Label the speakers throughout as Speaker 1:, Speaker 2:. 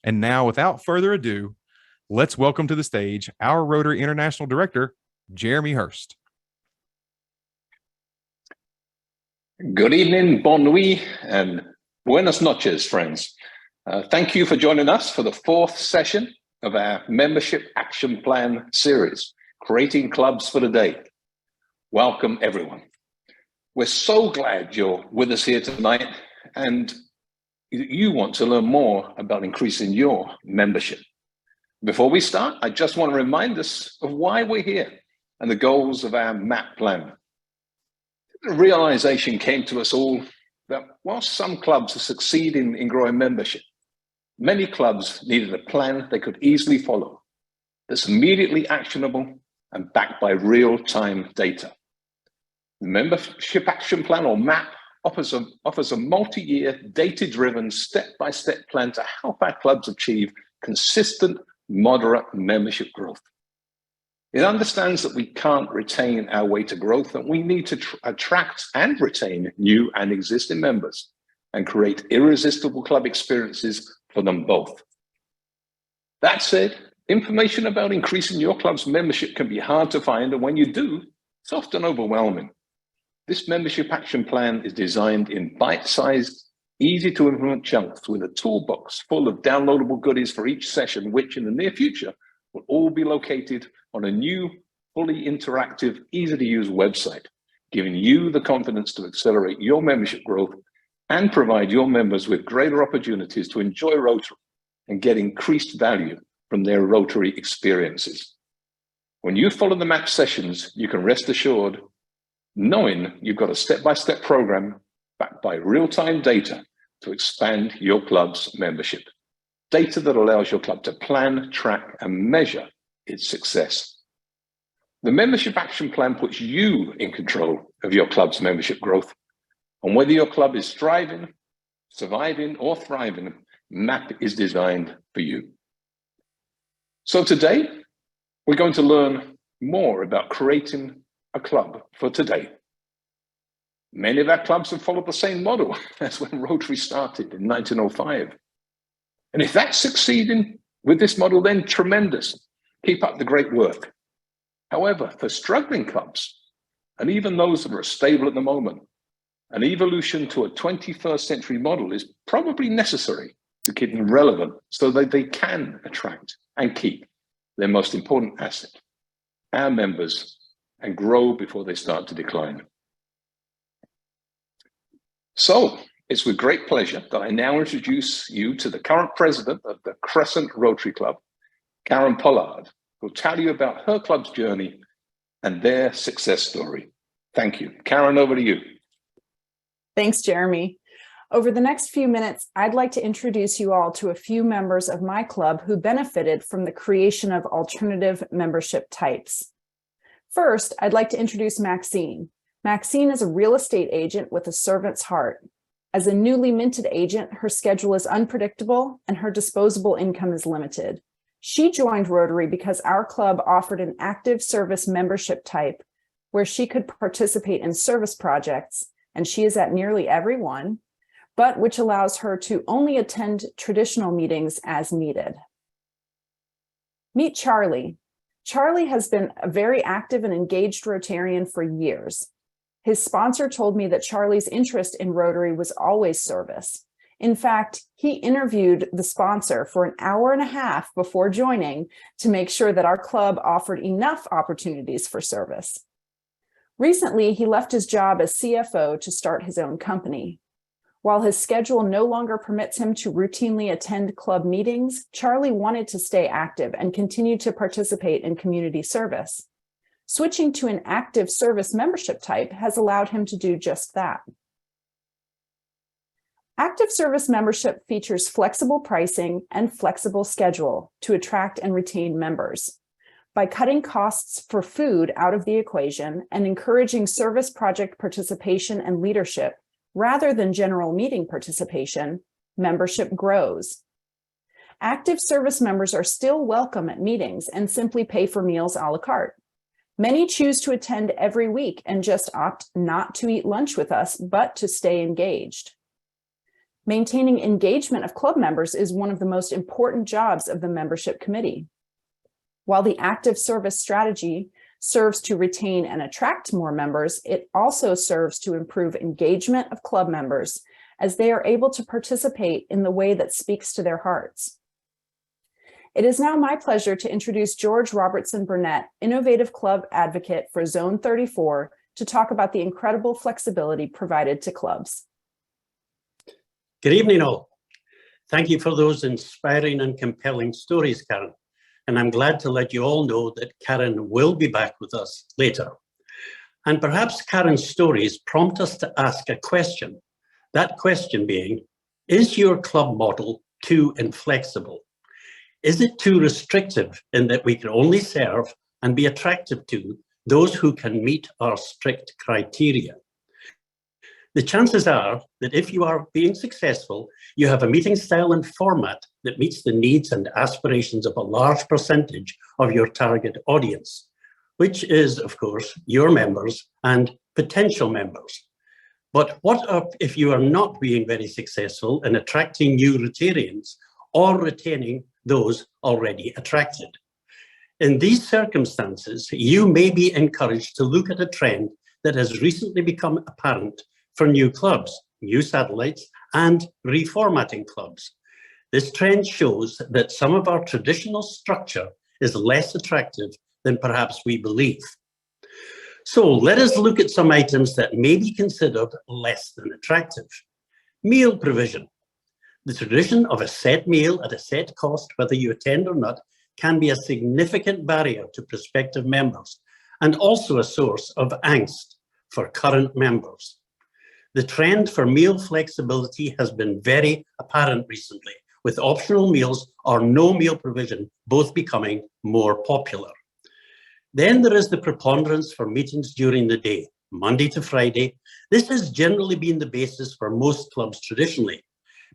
Speaker 1: And now, without further ado, let's welcome to the stage our Rotary International Director, Jeremy Hurst.
Speaker 2: Good evening, bon nuit, and buenas noches, friends. Thank you for joining us for the fourth session of our Membership Action Plan series, Creating Clubs for the Day. Welcome, everyone. We're so glad you're with us here tonight, and you want to learn more about increasing your membership. Before we start, I just want to remind us of why we're here and the goals of our MAP plan. The realization came to us all that while some clubs are succeeding in growing membership, many clubs needed a plan they could easily follow, that's immediately actionable and backed by real-time data. The Membership Action Plan, or MAP, offers a multi-year, data-driven, step-by-step plan to help our clubs achieve consistent, moderate membership growth. It understands that we can't retain our way to growth, and we need to attract and retain new and existing members and create irresistible club experiences for them both. That said, information about increasing your club's membership can be hard to find, and when you do, it's often overwhelming. This Membership Action Plan is designed in bite-sized, easy-to-implement chunks with a toolbox full of downloadable goodies for each session, which in the near future will all be located on a new, fully interactive, easy-to-use website, giving you the confidence to accelerate your membership growth and provide your members with greater opportunities to enjoy Rotary and get increased value from their Rotary experiences. When you follow the MAP sessions, you can rest assured knowing you've got a step-by-step program backed by real-time data to expand your club's membership. Data that allows your club to plan, track, and measure its success. The Membership Action Plan puts you in control of your club's membership growth. And whether your club is thriving, surviving, or thriving, MAP is designed for you. So today, we're going to learn more about creating a club for today. Many of our clubs have followed the same model as when Rotary started in 1905. And if that's succeeding with this model, then tremendous. Keep up the great work. However, for struggling clubs, and even those that are stable at the moment, an evolution to a 21st century model is probably necessary to keep them relevant so that they can attract and keep their most important asset, our members, and grow before they start to decline. So, it's with great pleasure that I now introduce you to the current president of the Crescent Rotary Club, Karen Pollard, who will tell you about her club's journey and their success story. Thank you. Karen, over to you.
Speaker 3: Thanks, Jeremy. Over the next few minutes, I'd like to introduce you all to a few members of my club who benefited from the creation of alternative membership types. First, I'd like to introduce Maxine. Maxine is a real estate agent with a servant's heart. As a newly minted agent, her schedule is unpredictable and her disposable income is limited. She joined Rotary because our club offered an active service membership type where she could participate in service projects, and she is at nearly every one, but which allows her to only attend traditional meetings as needed. Meet Charlie. Charlie has been a very active and engaged Rotarian for years. His sponsor told me that Charlie's interest in Rotary was always service. In fact, he interviewed the sponsor for an hour and a half before joining to make sure that our club offered enough opportunities for service. Recently, he left his job as CFO to start his own company. While his schedule no longer permits him to routinely attend club meetings, Charlie wanted to stay active and continue to participate in community service. Switching to an active service membership type has allowed him to do just that. Active service membership features flexible pricing and flexible schedule to attract and retain members. By cutting costs for food out of the equation and encouraging service project participation and leadership, rather than general meeting participation, membership grows. Active service members are still welcome at meetings and simply pay for meals a la carte. Many choose to attend every week and just opt not to eat lunch with us, but to stay engaged. Maintaining engagement of club members is one of the most important jobs of the membership committee. While the active service strategy serves to retain and attract more members, it also serves to improve engagement of club members as they are able to participate in the way that speaks to their hearts. It is now my pleasure to introduce George Robertson Burnett, Innovative Club Advocate for Zone 34, to talk about the incredible flexibility provided to clubs.
Speaker 4: Good evening, all. Thank you for those inspiring and compelling stories, Karen. And I'm glad to let you all know that Karen will be back with us later. And perhaps Karen's stories prompt us to ask a question. That question being, is your club model too inflexible? Is it too restrictive in that we can only serve and be attractive to those who can meet our strict criteria? The chances are that if you are being successful, you have a meeting style and format that meets the needs and aspirations of a large percentage of your target audience, which is, of course, your members and potential members. But what if you are not being very successful in attracting new Rotarians or retaining those already attracted? In these circumstances, you may be encouraged to look at a trend that has recently become apparent for new clubs, new satellites, and reformatting clubs. This trend shows that some of our traditional structure is less attractive than perhaps we believe. So let us look at some items that may be considered less than attractive. Meal provision. The tradition of a set meal at a set cost, whether you attend or not, can be a significant barrier to prospective members and also a source of angst for current members. The trend for meal flexibility has been very apparent recently, with optional meals or no meal provision both becoming more popular. Then there is the preponderance for meetings during the day, Monday to Friday. This has generally been the basis for most clubs traditionally,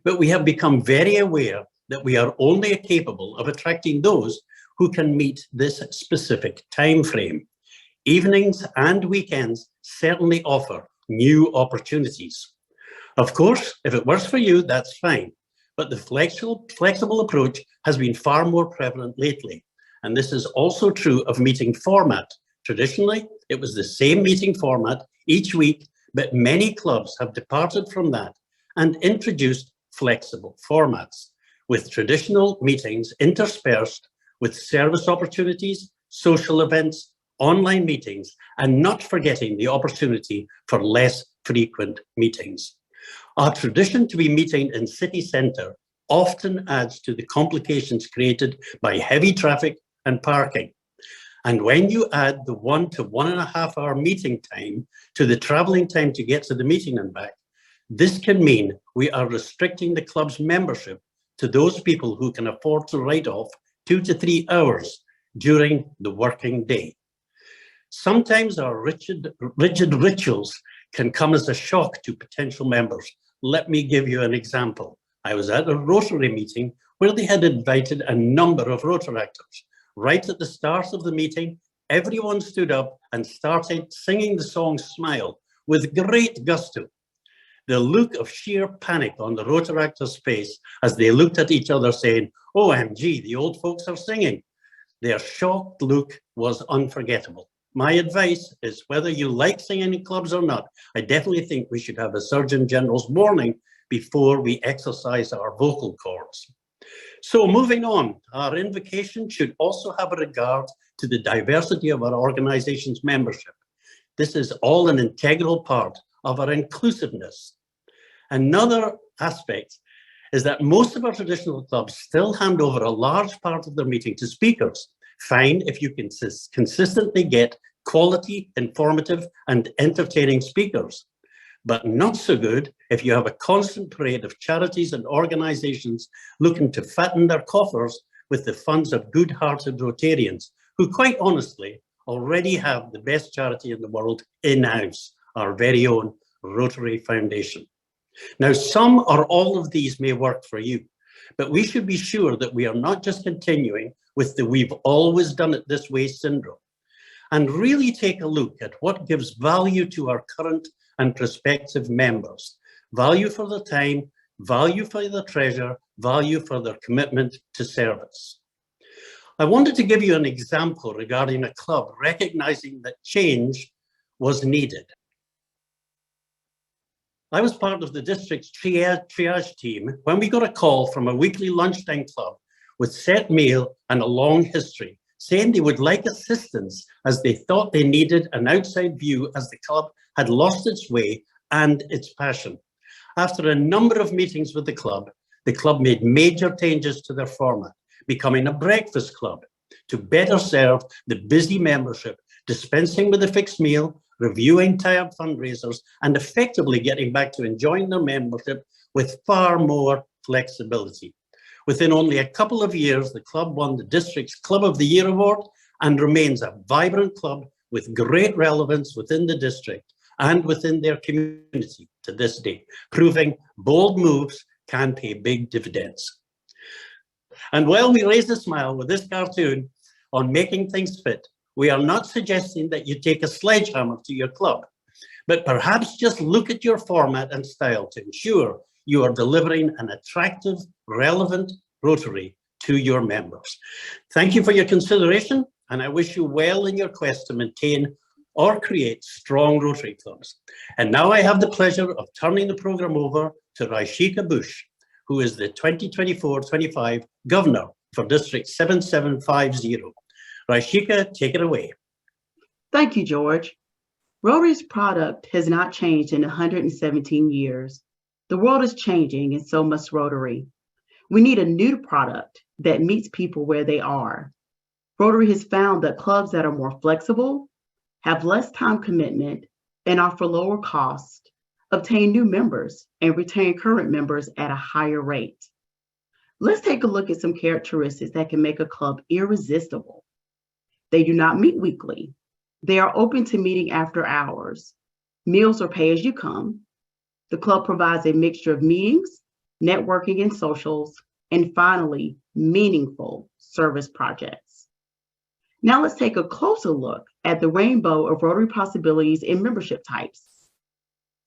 Speaker 4: but we have become very aware that we are only capable of attracting those who can meet this specific time frame. Evenings and weekends certainly offer new opportunities. Of course, if it works for you, that's fine, but the flexible approach has been far more prevalent lately. And this is also true of meeting format. Traditionally, it was the same meeting format each week, but many clubs have departed from that and introduced flexible formats, with traditional meetings interspersed with service opportunities, social events, online meetings, and not forgetting the opportunity for less frequent meetings. Our tradition to be meeting in city centre often adds to the complications created by heavy traffic and parking. And when you add the 1 to 1.5 hour meeting time to the travelling time to get to the meeting and back, this can mean we are restricting the club's membership to those people who can afford to write off 2 to 3 hours during the working day. Sometimes our rigid rituals can come as a shock to potential members. Let me give you an example. I was at a Rotary meeting where they had invited a number of Rotaractors. Right at the start of the meeting, everyone stood up and started singing the song Smile with great gusto. The look of sheer panic on the Rotaractors' face as they looked at each other saying, OMG, the old folks are singing. Their shocked look was unforgettable. My advice is, whether you like singing in clubs or not, I definitely think we should have a Surgeon General's warning before we exercise our vocal cords. So moving on, our invocation should also have a regard to the diversity of our organization's membership. This is all an integral part of our inclusiveness. Another aspect is that most of our traditional clubs still hand over a large part of their meeting to speakers. Fine if you can consistently get quality, informative, and entertaining speakers, but not so good if you have a constant parade of charities and organizations looking to fatten their coffers with the funds of good-hearted Rotarians, who quite honestly already have the best charity in the world in-house, our very own Rotary Foundation. Now, some or all of these may work for you, but we should be sure that we are not just continuing with the "we've always done it this way" syndrome, and really take a look at what gives value to our current and prospective members. Value for the time, value for their treasure, value for their commitment to service. I wanted to give you an example regarding a club recognizing that change was needed. I was part of the district's triage team when we got a call from a weekly lunchtime club with set meal and a long history, saying they would like assistance as they thought they needed an outside view as the club had lost its way and its passion. After a number of meetings with the club made major changes to their format, becoming a breakfast club to better serve the busy membership, dispensing with a fixed meal, reviewing tired fundraisers, and effectively getting back to enjoying their membership with far more flexibility. Within only a couple of years, the club won the district's Club of the Year award and remains a vibrant club with great relevance within the district and within their community to this day, proving bold moves can pay big dividends. And while we raise a smile with this cartoon on making things fit, we are not suggesting that you take a sledgehammer to your club, but perhaps just look at your format and style to ensure you are delivering an attractive, relevant Rotary to your members. Thank you for your consideration, and I wish you well in your quest to maintain or create strong Rotary clubs. And now I have the pleasure of turning the program over to Raishika Bush, who is the 2024-25 Governor for District 7750. Raishika, take it away.
Speaker 5: Thank you, George. Rotary's product has not changed in 117 years. The world is changing, and so must Rotary. We need a new product that meets people where they are. Rotary has found that clubs that are more flexible, have less time commitment, and offer lower cost, obtain new members, and retain current members at a higher rate. Let's take a look at some characteristics that can make a club irresistible. They do not meet weekly. They are open to meeting after hours. Meals are pay as you come. The club provides a mixture of meetings, networking and socials, and finally, meaningful service projects. Now let's take a closer look at the rainbow of Rotary possibilities and membership types.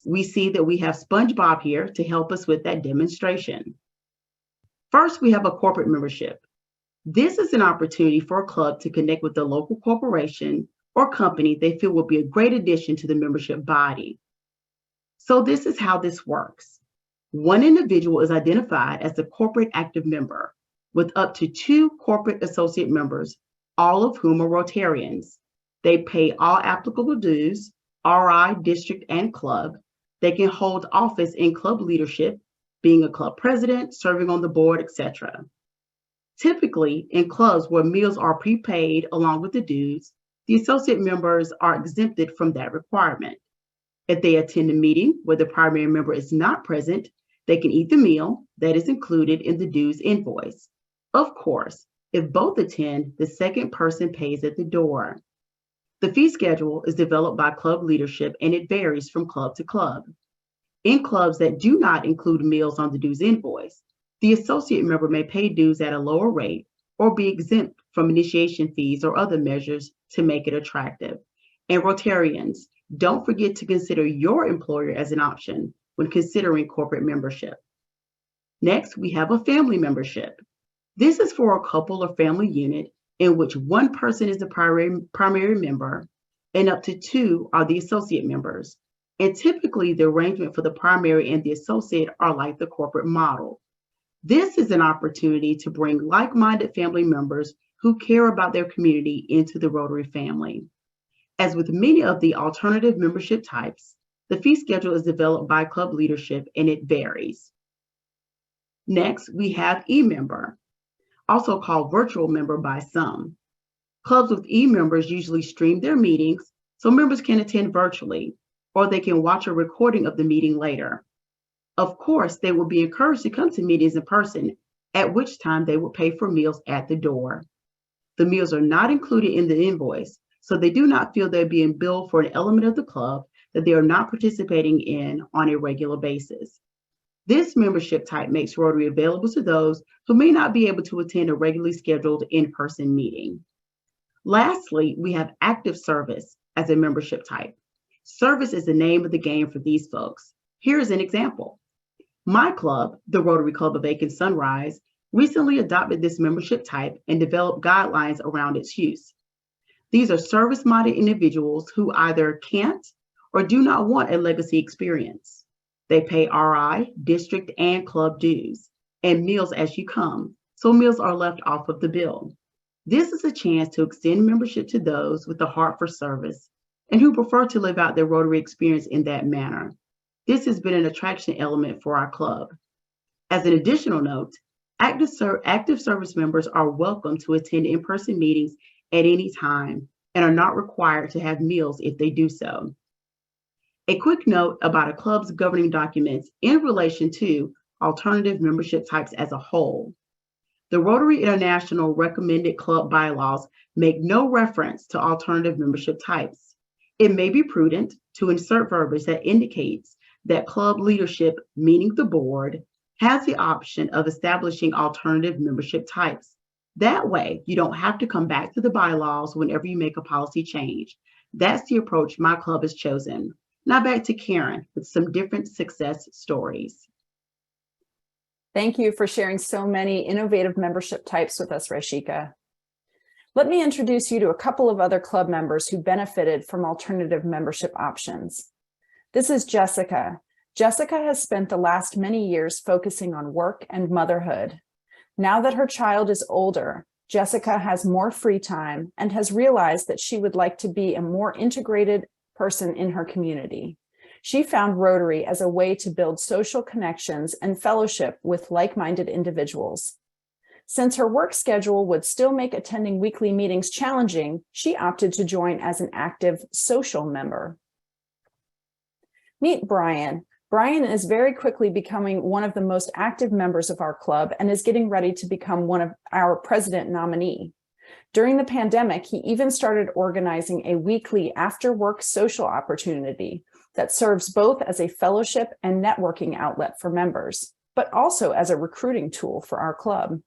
Speaker 5: We see that we have SpongeBob here to help us with that demonstration. First, we have a corporate membership. This is an opportunity for a club to connect with a local corporation or company they feel will be a great addition to the membership body. So this is how this works. One individual is identified as the corporate active member with up to 2 corporate associate members, all of whom are Rotarians. They pay all applicable dues, RI, district, and club. They can hold office in club leadership, being a club president, serving on the board, etc. Typically, in clubs where meals are prepaid along with the dues, the associate members are exempted from that requirement. If they attend a meeting where the primary member is not present, they can eat the meal that is included in the dues invoice. Of course, if both attend, the second person pays at the door. The fee schedule is developed by club leadership and it varies from club to club. In clubs that do not include meals on the dues invoice, the associate member may pay dues at a lower rate or be exempt from initiation fees or other measures to make it attractive. And Rotarians, don't forget to consider your employer as an option when considering corporate membership. Next, we have a family membership. This is for a couple or family unit in which one person is the primary member and up to 2 are the associate members. And typically the arrangement for the primary and the associate are like the corporate model. This is an opportunity to bring like-minded family members who care about their community into the Rotary family. As with many of the alternative membership types, the fee schedule is developed by club leadership and it varies. Next, we have e-member, also called virtual member by some. Clubs with e-members usually stream their meetings so members can attend virtually, or they can watch a recording of the meeting later. Of course, they will be encouraged to come to meetings in person, at which time they will pay for meals at the door. The meals are not included in the invoice, so they do not feel they're being billed for an element of the club that they are not participating in on a regular basis. This membership type makes Rotary available to those who may not be able to attend a regularly scheduled in-person meeting. Lastly, we have active service as a membership type. Service is the name of the game for these folks. Here is an example. My club, the Rotary Club of Aiken Sunrise, recently adopted this membership type and developed guidelines around its use. These are service-minded individuals who either can't or do not want a legacy experience. They pay RI, district, and club dues, and meals as you come, so meals are left off of the bill. This is a chance to extend membership to those with a heart for service and who prefer to live out their Rotary experience in that manner. This has been an attraction element for our club. As an additional note, active service members are welcome to attend in-person meetings at any time and are not required to have meals if they do so. A quick note about a club's governing documents in relation to alternative membership types as a whole. The Rotary International recommended club bylaws make no reference to alternative membership types. It may be prudent to insert verbiage that indicates that club leadership, meaning the board, has the option of establishing alternative membership types. That way, you don't have to come back to the bylaws whenever you make a policy change. That's the approach my club has chosen. Now back to Karen with some different success stories.
Speaker 3: Thank you for sharing so many innovative membership types with us, Rashika. Let me introduce you to a couple of other club members who benefited from alternative membership options. This is Jessica. Jessica has spent the last many years focusing on work and motherhood. Now that her child is older, Jessica has more free time and has realized that she would like to be a more integrated person in her community. She found Rotary as a way to build social connections and fellowship with like-minded individuals. Since her work schedule would still make attending weekly meetings challenging, she opted to join as an active social member. Meet Brian. Brian is very quickly becoming one of the most active members of our club and is getting ready to become one of our president nominee. During the pandemic, he even started organizing a weekly after-work social opportunity that serves both as a fellowship and networking outlet for members, but also as a recruiting tool for our club.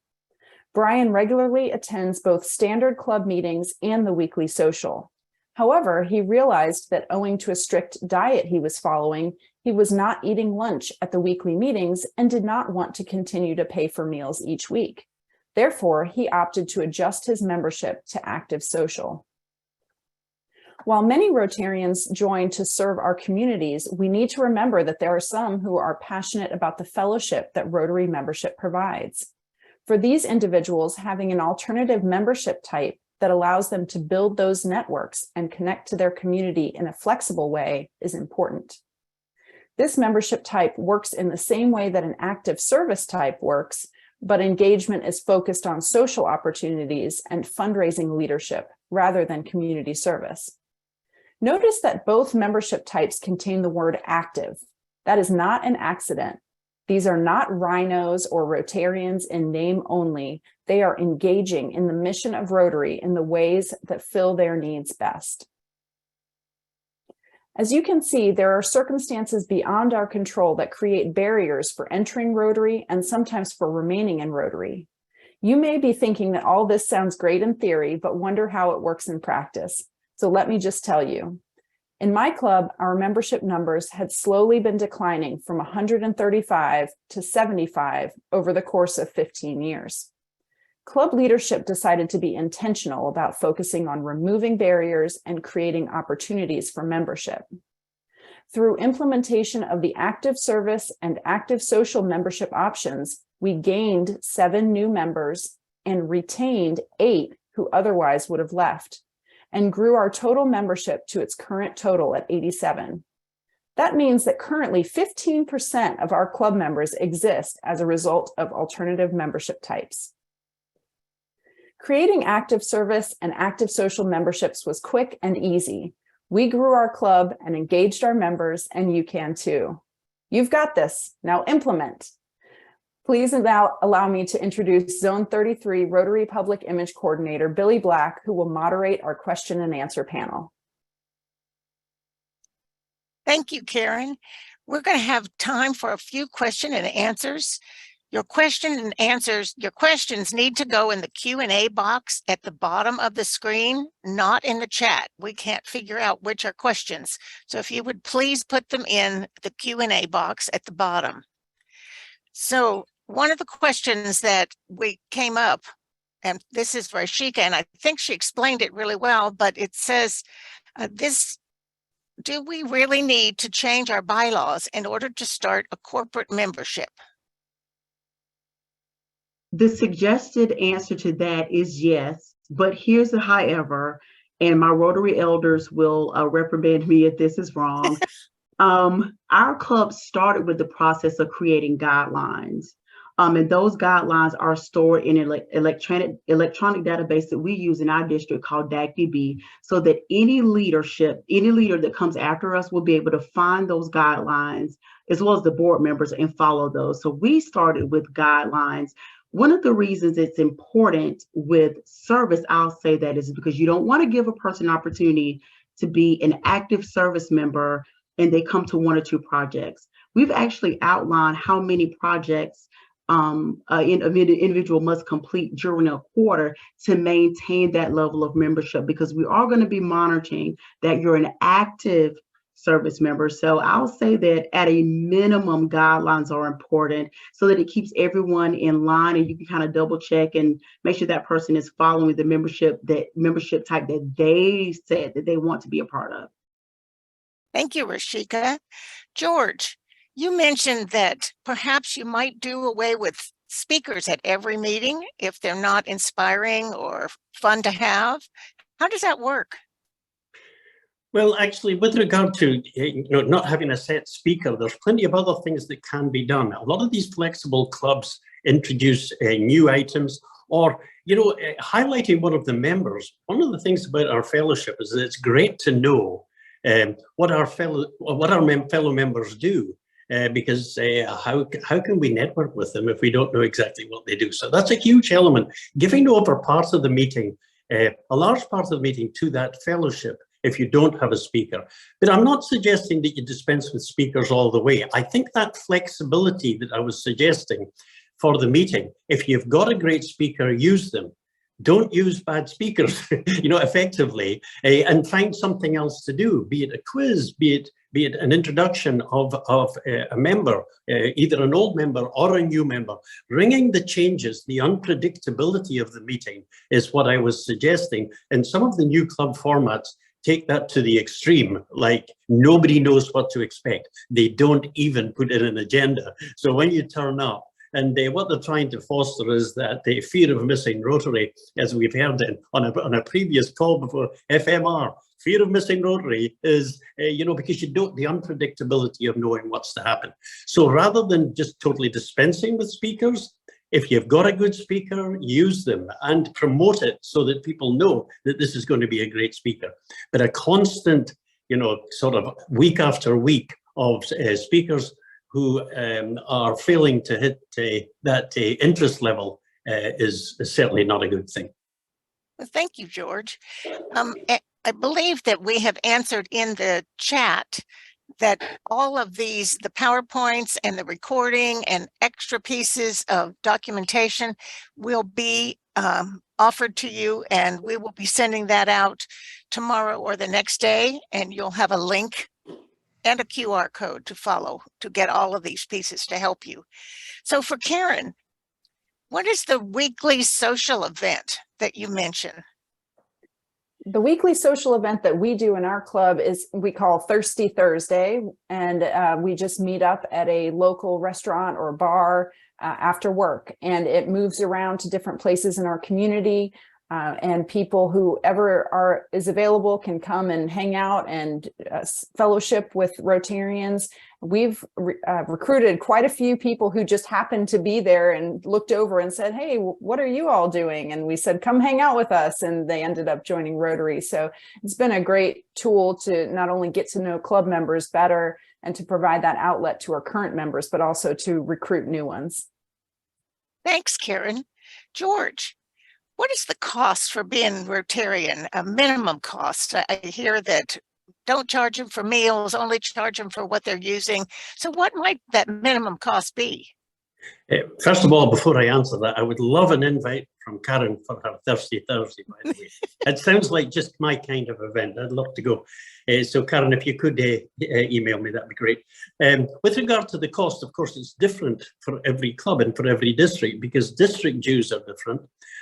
Speaker 3: Brian regularly attends both standard club meetings and the weekly social. However, he realized that owing to a strict diet he was following, he was not eating lunch at the weekly meetings and did not want to continue to pay for meals each week. Therefore, he opted to adjust his membership to active social. While many Rotarians join to serve our communities, we need to remember that there are some who are passionate about the fellowship that Rotary membership provides. For these individuals, having an alternative membership type that allows them to build those networks and connect to their community in a flexible way is important. This membership type works in the same way that an active service type works, but engagement is focused on social opportunities and fundraising leadership rather than community service. Notice that both membership types contain the word active. That is not an accident. These are not rhinos or Rotarians in name only. They are engaging in the mission of Rotary in the ways that fill their needs best. As you can see, there are circumstances beyond our control that create barriers for entering Rotary and sometimes for remaining in Rotary. You may be thinking that all this sounds great in theory, but wonder how it works in practice. So let me just tell you. In my club, our membership numbers had slowly been declining from 135 to 75 over the course of 15 years. Club leadership decided to be intentional about focusing on removing barriers and creating opportunities for membership. Through implementation of the active service and active social membership options, we gained 7 new members and retained 8 who otherwise would have left, and grew our total membership to its current total at 87. That means that currently 15% of our club members exist as a result of alternative membership types. Creating active service and active social memberships was quick and easy. We grew our club and engaged our members, and you can too. You've got this. Now implement. Please now allow me to introduce Zone 33 Rotary Public Image Coordinator, Billy Black, who will moderate our question and answer panel.
Speaker 6: Thank you, Karen. We're going to have time for a few question and answers. Your questions need to go in the Q&A box at the bottom of the screen, not in the chat. We can't figure out which are questions. So if you would please put them in the Q&A box at the bottom. So one of the questions that we came up, and this is for Ashika, and I think she explained it really well, but it says, do we really need to change our bylaws in order to start a corporate membership?
Speaker 5: The suggested answer to that is yes, but here's the however, and my Rotary elders will reprimand me if this is wrong. Our club started with the process of creating guidelines. And those guidelines are stored in an electronic database that we use in our district called DACDB, so that any leader that comes after us will be able to find those guidelines as well as the board members and follow those. So we started with guidelines. One of the reasons it's important with service, I'll say that, is because you don't want to give a person an opportunity to be an active service member and they come to one or two projects. We've actually outlined how many projects an individual must complete during a quarter to maintain that level of membership, because we are going to be monitoring that you're an active service member. So I'll say that at a minimum, guidelines are important so that it keeps everyone in line, and you can kind of double check and make sure that person is following the membership type that they said that they want to be a part of.
Speaker 6: Thank you, Rashika. George, you mentioned that perhaps you might do away with speakers at every meeting if they're not inspiring or fun to have. How does that work?
Speaker 4: Well, actually, with regard to not having a set speaker, there's plenty of other things that can be done. A lot of these flexible clubs introduce new items, or highlighting one of the members. One of the things about our fellowship is that it's great to know what our fellow members do, because how can we network with them if we don't know exactly what they do? So that's a huge element. Giving over parts of the meeting, a large part of the meeting, to that fellowship if you don't have a speaker. But I'm not suggesting that you dispense with speakers all the way. I think that flexibility that I was suggesting for the meeting, if you've got a great speaker, use them. Don't use bad speakers, effectively, and find something else to do, be it a quiz, be it an introduction of a member, either an old member or a new member. Bringing the changes, the unpredictability of the meeting is what I was suggesting. And some of the new club formats take that to the extreme, like nobody knows what to expect. They don't even put in an agenda. So when you turn up, and what they're trying to foster is that the fear of missing Rotary, as we've heard on a previous call before, FMR, fear of missing Rotary is, because the unpredictability of knowing what's to happen. So rather than just totally dispensing with speakers, if you've got a good speaker, use them and promote it so that people know that this is going to be a great speaker. But a constant, sort of week after week of speakers who are failing to hit that interest level is certainly not a good thing.
Speaker 6: Well, thank you, George. I believe that we have answered in the chat that all of these, the PowerPoints and the recording and extra pieces of documentation, will be offered to you, and we will be sending that out tomorrow or the next day, and you'll have a link and a QR code to follow to get all of these pieces to help you. So for Karen, what is the weekly social event that you mentioned?
Speaker 3: The weekly social event that we do in our club is we call Thirsty Thursday, and we just meet up at a local restaurant or bar after work, and it moves around to different places in our community. And people whoever is available can come and hang out and fellowship with Rotarians. We've recruited quite a few people who just happened to be there and looked over and said, "Hey, what are you all doing?" And we said, "Come hang out with us." And they ended up joining Rotary. So it's been a great tool to not only get to know club members better and to provide that outlet to our current members, but also to recruit new ones.
Speaker 6: Thanks, Karen. George, what is the cost for being Rotarian? A minimum cost? I hear that don't charge them for meals, only charge them for what they're using. So what might that minimum cost be?
Speaker 4: First of all, before I answer that, I would love an invite from Karen for her Thirsty Thursday, by the way. It sounds like just my kind of event. I'd love to go. So Karen, if you could email me, that'd be great. With regard to the cost, of course, it's different for every club and for every district because district dues are different.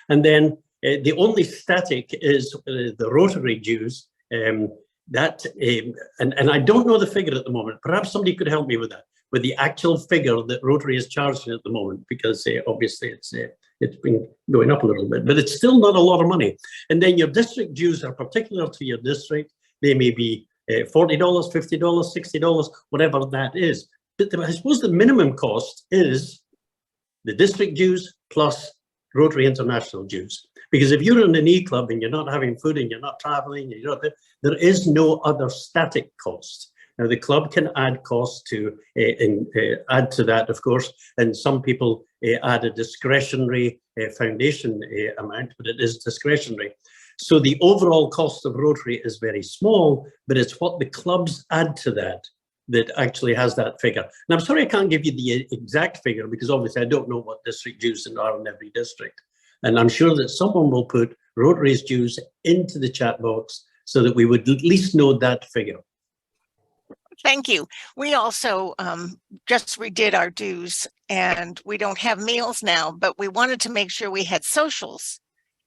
Speaker 4: And then the only static is the Rotary dues. And I don't know the figure at the moment. Perhaps somebody could help me with that, with the actual figure that Rotary is charging at the moment, because obviously it's been going up a little bit, but it's still not a lot of money. And then your district dues are particular to your district. They may be $40, $50, $60, whatever that is. But I suppose the minimum cost is the district dues plus Rotary International dues. Because if you're in an E-club and you're not having food and you're not traveling, there is no other static cost. Now, the club can add costs to add to that, of course, and some people add a discretionary foundation amount, but it is discretionary. So the overall cost of Rotary is very small, but it's what the clubs add to that that actually has that figure. And I'm sorry I can't give you the exact figure because obviously I don't know what district dues are in every district. And I'm sure that someone will put Rotary's dues into the chat box so that we would at least know that figure.
Speaker 6: Thank you. We also just redid our dues and we don't have meals now, but we wanted to make sure we had socials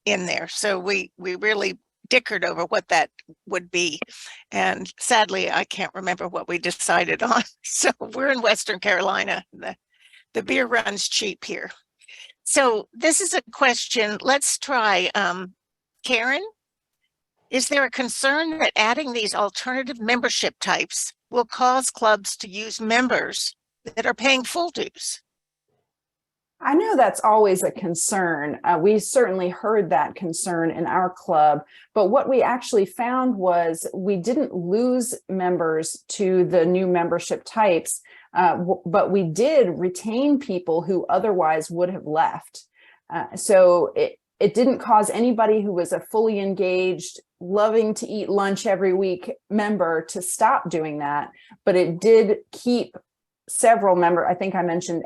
Speaker 6: in there. So we really dickered over what that would be. And sadly, I can't remember what we decided on. So we're in Western Carolina. The beer runs cheap here. So this is a question. Let's try, Karen, is there a concern that adding these alternative membership types will cause clubs to use members that are paying full dues?
Speaker 3: I know that's always a concern. We certainly heard that concern in our club, but what we actually found was we didn't lose members to the new membership types, but we did retain people who otherwise would have left. So it didn't cause anybody who was a fully engaged, loving to eat lunch every week member to stop doing that, but it did keep several members. I think I mentioned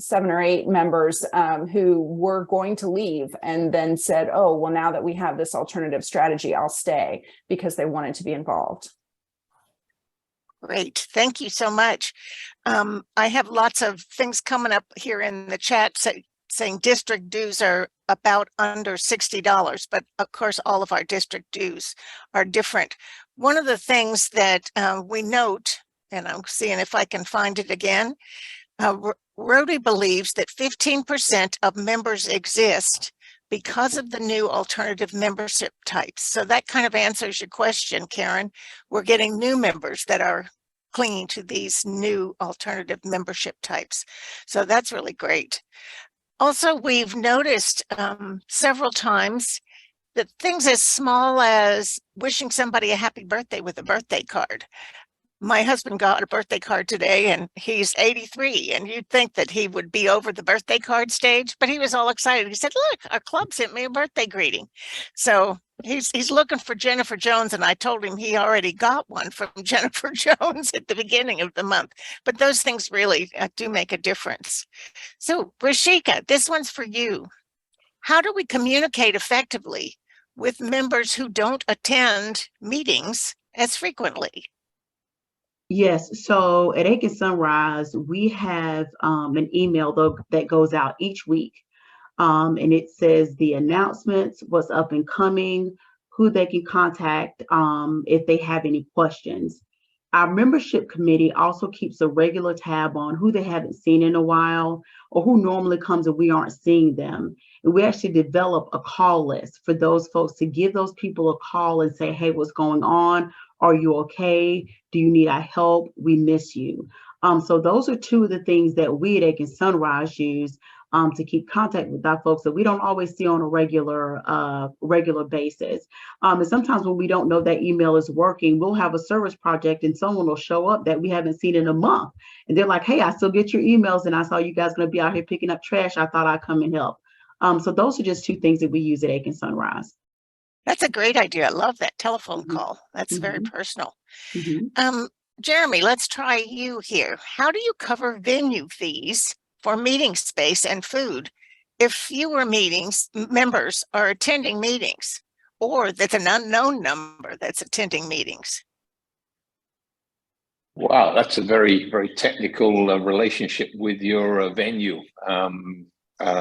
Speaker 3: 7 or 8 members who were going to leave and then said, oh, well, now that we have this alternative strategy, I'll stay, because they wanted to be involved.
Speaker 6: Great. Thank you so much. I have lots of things coming up here in the chat saying district dues are about under $60, but of course, all of our district dues are different. One of the things that we note, and I'm seeing if I can find it again, Rotary believes that 15% of members exist because of the new alternative membership types. So that kind of answers your question, Karen. We're getting new members that are clinging to these new alternative membership types. So that's really great. Also, we've noticed several times that things as small as wishing somebody a happy birthday with a birthday card. My husband got a birthday card today and he's 83, and you'd think that he would be over the birthday card stage, but he was all excited. He said, look, our club sent me a birthday greeting. So he's looking for Jennifer Jones, and I told him he already got one from Jennifer Jones at the beginning of the month. But those things really do make a difference. So Rashika, this one's for you. How do we communicate effectively with members who don't attend meetings as frequently?
Speaker 5: Yes, so at Aiken Sunrise, we have an email that goes out each week. And it says the announcements, what's up and coming, who they can contact if they have any questions. Our membership committee also keeps a regular tab on who they haven't seen in a while or who normally comes and we aren't seeing them. And we actually develop a call list for those folks to give those people a call and say, hey, what's going on? Are you okay? Do you need our help? We miss you. So those are two of the things that we at Aiken Sunrise use to keep contact with our folks that we don't always see on a regular basis. And sometimes when we don't know that email is working, we'll have a service project and someone will show up that we haven't seen in a month. And they're like, hey, I still get your emails and I saw you guys going to be out here picking up trash. I thought I'd come and help. So those are just two things that we use at Aiken Sunrise.
Speaker 6: That's a great idea. I love that telephone call. That's very personal. Jeremy, let's try you here. How do you cover venue fees for meeting space and food if fewer members are attending meetings, or that's an unknown number that's attending meetings?
Speaker 2: Wow, that's a very, very technical relationship with your venue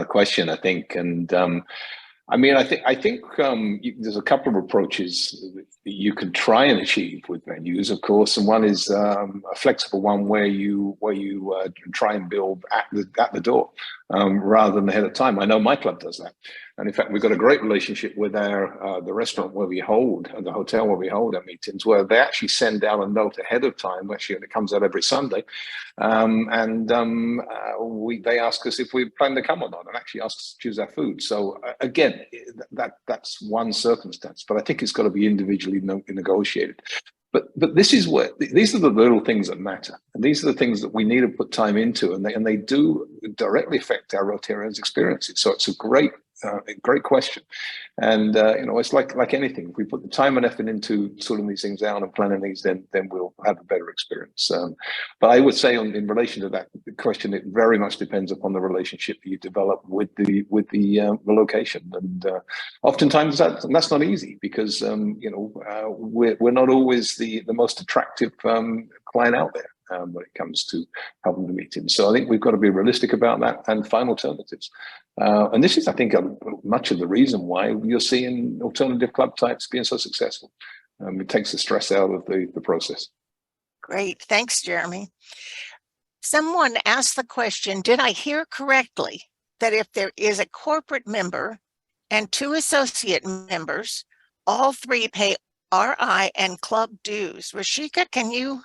Speaker 2: question, I think. And I mean, I think there's a couple of approaches that you can try and achieve with venues, of course, and one is a flexible one where you try and build at the door rather than ahead of time. I know my club does that, and in fact, we've got a great relationship with our the restaurant where we hold, the hotel where we hold our meetings, where they actually send out a note ahead of time. Actually, it comes out every Sunday, they ask us if we plan to come or not, and actually ask us to choose our food. So again, that's one circumstance, but I think it's got to be individually negotiated. But these are the little things that matter, and these are the things that we need to put time into, and they do directly affect our Rotarians' experiences. So it's a great question, and it's like anything. If we put the time and effort into sorting these things out and planning these, then we'll have a better experience. But I would say, in relation to that question, it very much depends upon the relationship that you develop with the location, and oftentimes that's not easy because we're not always the most attractive client out there. When it comes to helping the meetings. So I think we've got to be realistic about that and find alternatives. And this is, I think, much of the reason why you're seeing alternative club types being so successful. It takes the stress out of the process.
Speaker 6: Great. Thanks, Jeremy. Someone asked the question, did I hear correctly that if there is a corporate member and 2 associate members, all 3 pay RI and club dues? Rashika, can you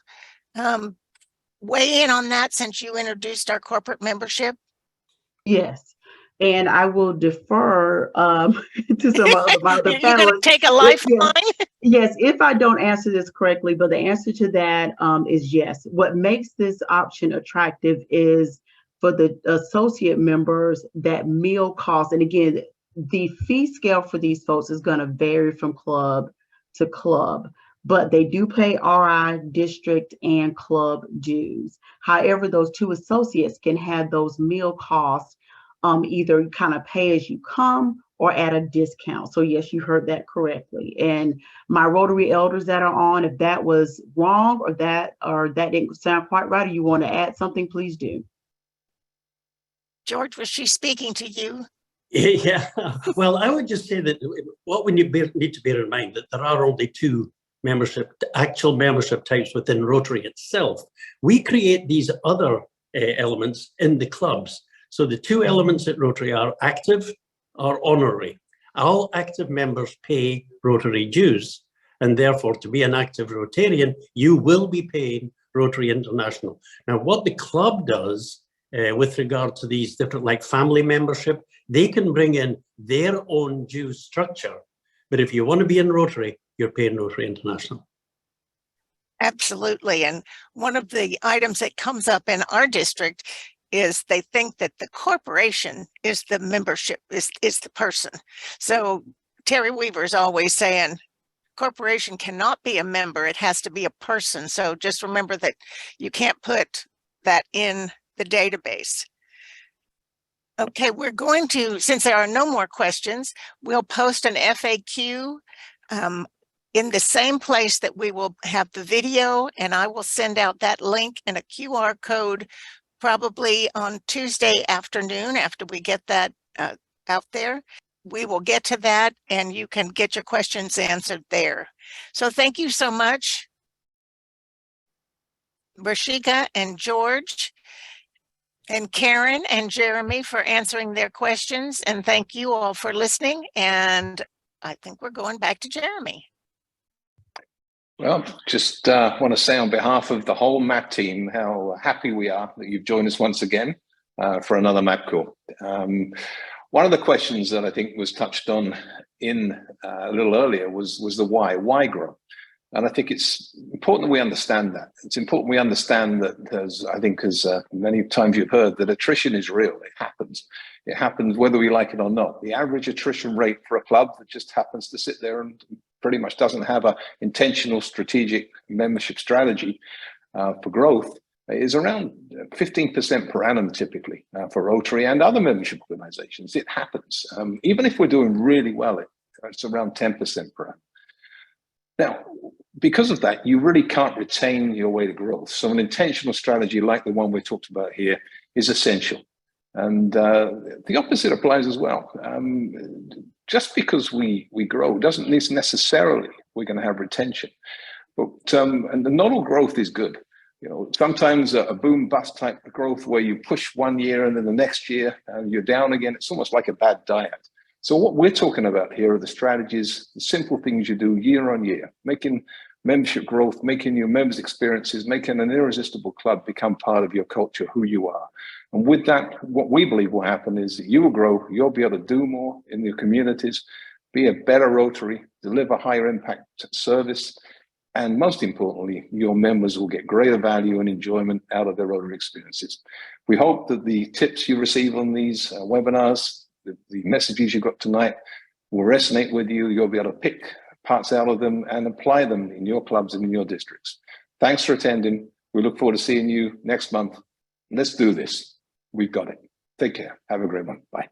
Speaker 6: weigh in on that since you introduced our corporate membership?
Speaker 5: Yes, and I will defer to some of my other
Speaker 6: You're going to
Speaker 5: panelists.
Speaker 6: take a lifeline?
Speaker 5: Yes, if I don't answer this correctly, but the answer to that is yes. What makes this option attractive is for the associate members, that meal cost. And again, the fee scale for these folks is going to vary from club to club, but they do pay RI, district, and club dues. However, those 2 associates can have those meal costs either kind of pay as you come or at a discount. So yes, you heard that correctly. And my Rotary elders that are on, if that was wrong or that didn't sound quite right, or you want to add something, please do.
Speaker 6: George, was she speaking to you?
Speaker 4: Yeah, well, I would just say that what we need to bear in mind that there are only 2 actual membership types within Rotary itself. We create these other elements in the clubs. So the 2 elements at Rotary are active or honorary. All active members pay Rotary dues, and therefore to be an active Rotarian, you will be paying Rotary International. Now, what the club does with regard to these different, like family membership, they can bring in their own due structure. But if you want to be in Rotary, you're paying Rotary International.
Speaker 6: Absolutely. And one of the items that comes up in our district is they think that the corporation is the membership, is the person. So Terry Weaver is always saying, corporation cannot be a member, it has to be a person. So just remember that you can't put that in the database. Okay, we're going to, since there are no more questions, we'll post an FAQ in the same place that we will have the video, and I will send out that link and a QR code probably on Tuesday afternoon after we get that out there. We will get to that and you can get your questions answered there. So thank you so much, Rashika and George and Karen and Jeremy, for answering their questions. And thank you all for listening. And I think we're going back to Jeremy.
Speaker 2: Well, just want to say on behalf of the whole MAP team how happy we are that you've joined us once again for another MAP call. One of the questions that I think was touched on in a little earlier was the why grow? And I think it's important that we understand that. It's important we understand that, as many times you've heard, that attrition is real. It happens. It happens whether we like it or not. The average attrition rate for a club that just happens to sit there and pretty much doesn't have an intentional strategic membership strategy for growth is around 15% per annum typically for Rotary and other membership organizations. It happens. Even if we're doing really well, it's around 10% per annum. Now, because of that, you really can't retain your way to growth. So an intentional strategy like the one we talked about here is essential. And the opposite applies as well. Just because we grow doesn't mean necessarily we're going to have retention. But and not all growth is good. You know, sometimes a boom bust type of growth where you push one year and then the next year you're down again. It's almost like a bad diet. So what we're talking about here are the strategies, the simple things you do year on year, making membership growth, making your members' experiences, making an irresistible club become part of your culture, who you are. And with that, what we believe will happen is that you will grow, you'll be able to do more in your communities, be a better Rotary, deliver higher impact service, and most importantly, your members will get greater value and enjoyment out of their Rotary experiences. We hope that the tips you receive on these webinars, the messages you got tonight will resonate with you. You'll be able to pick parts out of them and apply them in your clubs and in your districts. Thanks for attending. We look forward to seeing you next month. Let's do this. We've got it. Take care. Have a great one. Bye.